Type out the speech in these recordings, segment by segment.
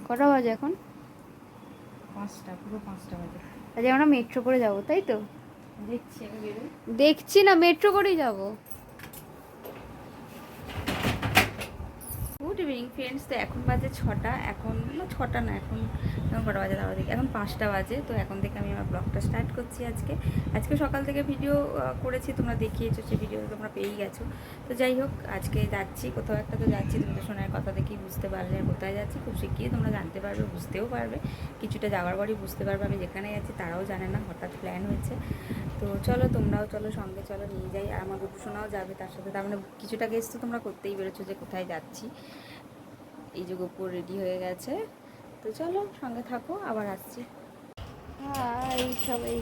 কটা বাজে এখন? 5টা, পুরো 5টা বাজে। আজকে আমরা মেট্রো করে যাবো, তাই তো? দেখছি আমি বেরোই। দেখছি না, মেট্রো করেই যাবো। Good evening friends. তো এখন বাজে 6টা, এখন না 6টা না, এখন কটা বাজে দাঁড়া দেখি, এখন 5টা বাজে। তো এখন থেকে আমি আমার ব্লগটা স্টার্ট করছি। আজকে সকাল থেকে ভিডিও করেছি, তোমরা দেখিয়েছো, সেই ভিডিও তোমরা পেয়েই গেছো। তো যাই হোক, আজকে যাচ্ছি কোথাও একটা, তো যাচ্ছি, তুমি তো শোনার কথা দেখেই বুঝতে পারলে কোথায় যাচ্ছি। খুব শিগগিরই তোমরা জানতে পারবে, বুঝতেও পারবে, কিছুটা যাওয়ার পরই বুঝতে পারবে আমি যেখানে যাচ্ছি তারাও জানে না, হঠাৎ প্ল্যান হয়েছে। তো চলো, তোমরাও চলো, সঙ্গে চলো, নিয়ে যাই। আর আমার গোপুসোনাও যাবে তার সাথে। তার মানে কিছুটা গেস তো তোমরা করতেই পেরেছো যে কোথায় যাচ্ছি। এই যে গোপুর রেডি হয়ে গেছে, তো চলো সঙ্গে থাকো, আবার আসছি। এই সবাই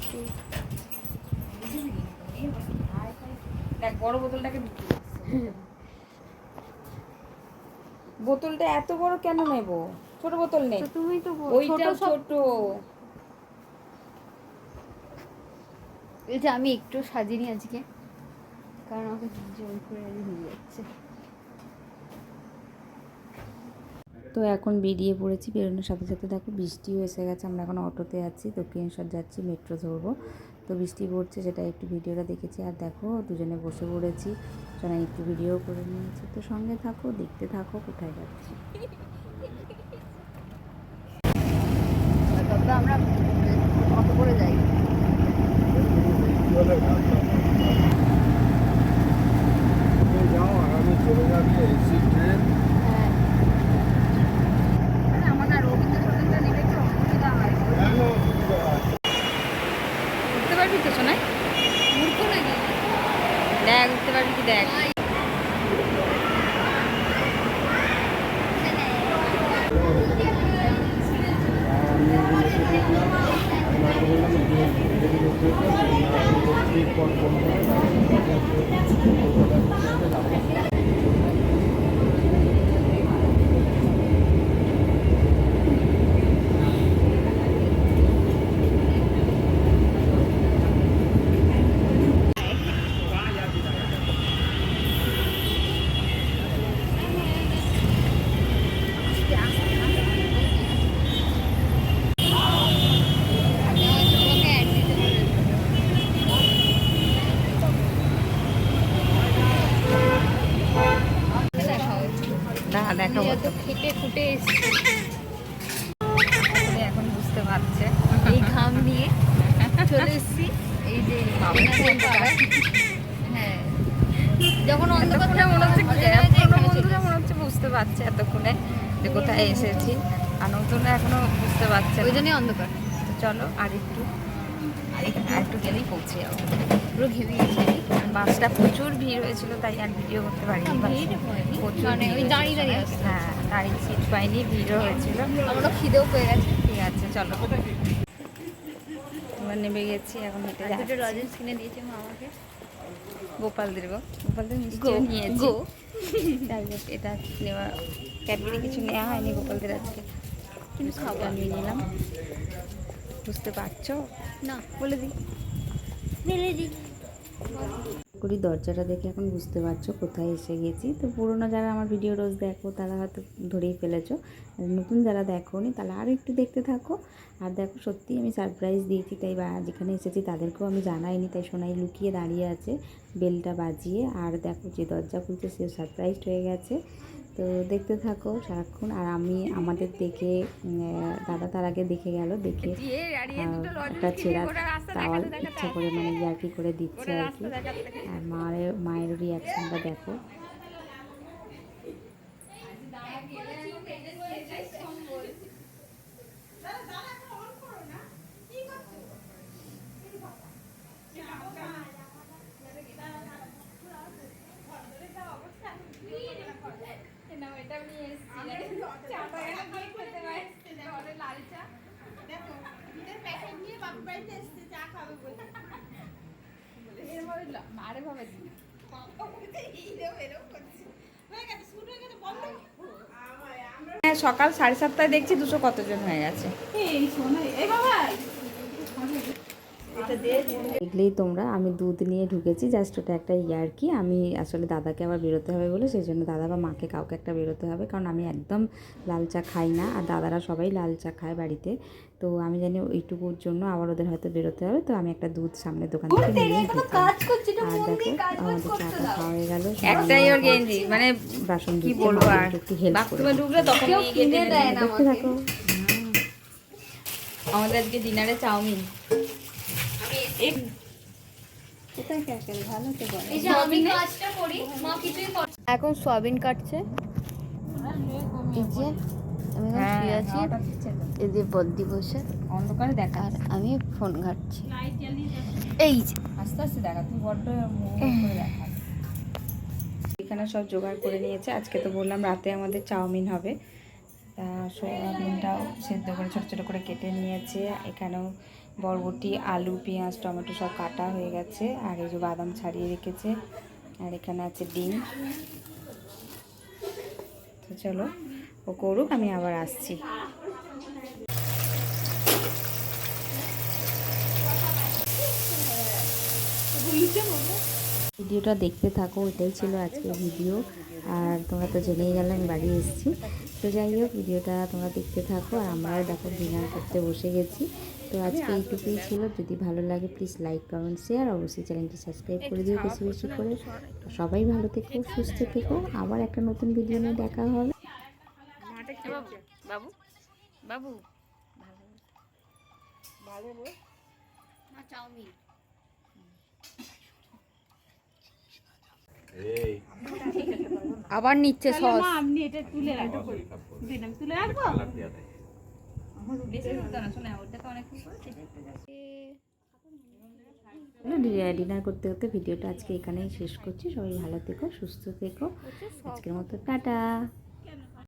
দেখ বড় বোতলটাকে বোতলটা এত বড় কেন নেব? ছোট বোতল নেই, তুমি তো ওইটা ছোট। এই যে আমি একটু সাজিনি আজকে, কারণ আমাকে জল করে হয়ে যাচ্ছে। তো এখন বেরিয়ে পড়েছি, বেরোনোর সাথে সাথে দেখো বৃষ্টিও এসে গেছে। আমরা এখন অটোতে আছি, দক্ষিণেশ্বর যাচ্ছি, মেট্রো ধরবো। তো বৃষ্টি পড়ছে, সেটা একটু ভিডিওটা দেখেছি। আর দেখো দুজনে বসে পড়েছি, সোনাই একটু ভিডিও করে নিয়েছি। তো সঙ্গে থাকো, দেখতে থাকো কোথায় যাচ্ছি। তবে আমরা অটো করে যাই। যাও আগামী চলে যাবে এসি ট্রেন। আমার না রবীন্দ্র সঙ্গীতটা নিলে একটু অসুবিধা হয়। উঠতে পারবি তো সোনাই? মূর্খ নাকি? দেখ উঠতে পারবি কি, দেখ। দেখাবো তো, খেটে খুটে এসেছি এখন বুঝতে পারছে। এই ঘাম নিয়ে চলে এসেছি। এই যে হ্যাঁ, যখন এতক্ষণে মনে হচ্ছে, পুরোনো বন্ধুরা মনে হচ্ছে বুঝতে পারছে এতক্ষণে যে কোথায় এসেছি, আর নতুনরা এখনো বুঝতে পারছে ওই না। জন্যই অন্ধকার। তো চলো আর একটু গেলেই পৌঁছে যাবো। পুরো ঘেমে গেছি। বাসটা প্রচুর ভিড় হয়েছিল, তাই আর ভিডিও করতে পারিনি। প্রচুর মানে ওই ভিড় দাঁড়িয়ে দাঁড়িয়ে হয়েছিল। আসছে। হ্যাঁ, দাঁড়িয়ে সিট পাইনি, ভিড়ও হয়েছিল। আমারও খিদেও পেয়ে গেছে। ঠিক আছে চলো, আমরা নেমে গেছি, এখন হেঁটে দুটো যাচ্ছি। লজেন্স কিনে দিয়েছে মা আমাকে। গোপালদের মিষ্টিও নিয়েছি। যাই হোক, এটা নেওয়া ক্যাডবেরি কিছু নেওয়া হয়নি গোপালদের আজকে, কিন্তু খাবার নিয়ে নিলাম। বুঝতে পারছো? না, বলে দিই ফেলে দিই। করি দরজাটা দেখে এখন বুঝতে পারছো কোথায় এসে গেছি। তো পুরোনো যারা আমার ভিডিও রোজ দেখো তারা হয়তো ধরেই ফেলেছো, আর নতুন যারা দেখোনি তাহলে আরও একটু দেখতে থাকো। আর দেখো সত্যিই আমি সারপ্রাইজ দিয়েছি, তাই যেখানে এসেছি তাদেরকেও আমি জানাইনি, তাই সোনাই লুকিয়ে দাঁড়িয়ে আছে বেলটা বাজিয়ে। আর দেখো যে দরজা খুলছে সেও সারপ্রাইজড হয়ে গেছে। তো দেখতে থাকো সারাক্ষণ। আর আমি আমাদের দেখে দাদা তার আগে দেখে গেল, দেখে একটা ছেঁড়া টাওয়াল ইচ্ছা করে মানে ইয়ার্কি করে দিচ্ছে আর কি। আর মায়ের রিয়াকশনটা দেখো। সকাল 7:30টায় দেখছি 200 কতজন হয়ে গেছে। দেখলেই তোমরা আমি দুধ নিয়ে ঢুকেছি, জাস্ট ওটা একটা ইয়ার্কি। আমি আসলে দাদাকে আবার বেরোতে হবে বলে সেই জন্য দাদা বা মাকে কাউকে একটা বেরোতে হবে, কারণ আমি একদম লাল চা খাই না, আর দাদারা সবাই লাল চা খায় বাড়িতে। তো আমি জানি ওইটুকুর জন্য আবার ওদের হয়তো বেরোতে হবে, তো আমি একটা দুধ সামনের দোকান থেকে নিয়ে ঢুকলাম। আর দেখো আমাদের চাটা খাওয়া হয়ে গেল, একটাই ওর গেঞ্জি, মানে বাসন কি ধুচ্ছে, বলবো মা আর একটু হেল্প করে বাথরুমে ঢুকলে তখন নিয়ে গিয়ে টেনে দেয় না দেখতে থাকো। আমাদের আজকে ডিনারে চাউমিন। এখন সয়াবিন কাটছে, এই যে আমি এখন শুয়ে আছি, এই যে বদ্দি বসে অন্ধকারে দেখা, আর আমি ফোন ঘাটছি। এই যে আস্তে আস্তে দেখা, তুই বড্ড মুখ করে দেখা। এখানে সব জোগাড় করে নিয়েছে, আজকে তো বললাম রাতে আমাদের চাউমিন হবে। তা সোয়াবিনটাও সেদ্ধ করে ছোটো ছোটো করে কেটে নিয়েছে, এখানেও বরবটি, আলু, পেঁয়াজ, টমেটো সব কাটা হয়ে গেছে, আর এই যে বাদাম ছাড়িয়ে রেখেছে, আর এখানে আছে ডিম। তো চলো ও করুক, আমি আবার আসছি। ভিডিওটা দেখতে থাকো, এটাই ছিল আজকের ভিডিও। আর তোমরা তো জেনেই গেলে আমি বাড়ি এসেছি। তো যাই হোক, ভিডিওটা তোমরা দেখতে থাকো, আর আমরাও দেখো ডিনার করতে বসে গেছি। তো আজকে এইটুকুই ছিল, যদি ভালো লাগে প্লিজ লাইক, কমেন্ট, শেয়ার, অবশ্যই চ্যানেলটি সাবস্ক্রাইব করে দিও বেশি বেশি করে। সবাই ভালো থেকো, সুস্থ থেকো, আবার একটা নতুন ভিডিও নিয়ে দেখা হবে। বাবু বাবু চাউমিন আবার নিচ্ছে সস। আপনি এটা তুলে রাখো, দিন আমি তুলে রাখবো। ডিনার করতে করতে ভিডিওটা আজকে এখানেই শেষ করছি। সবাই ভালো থেকো, সুস্থ থেকো, আজকের মতো টাটা।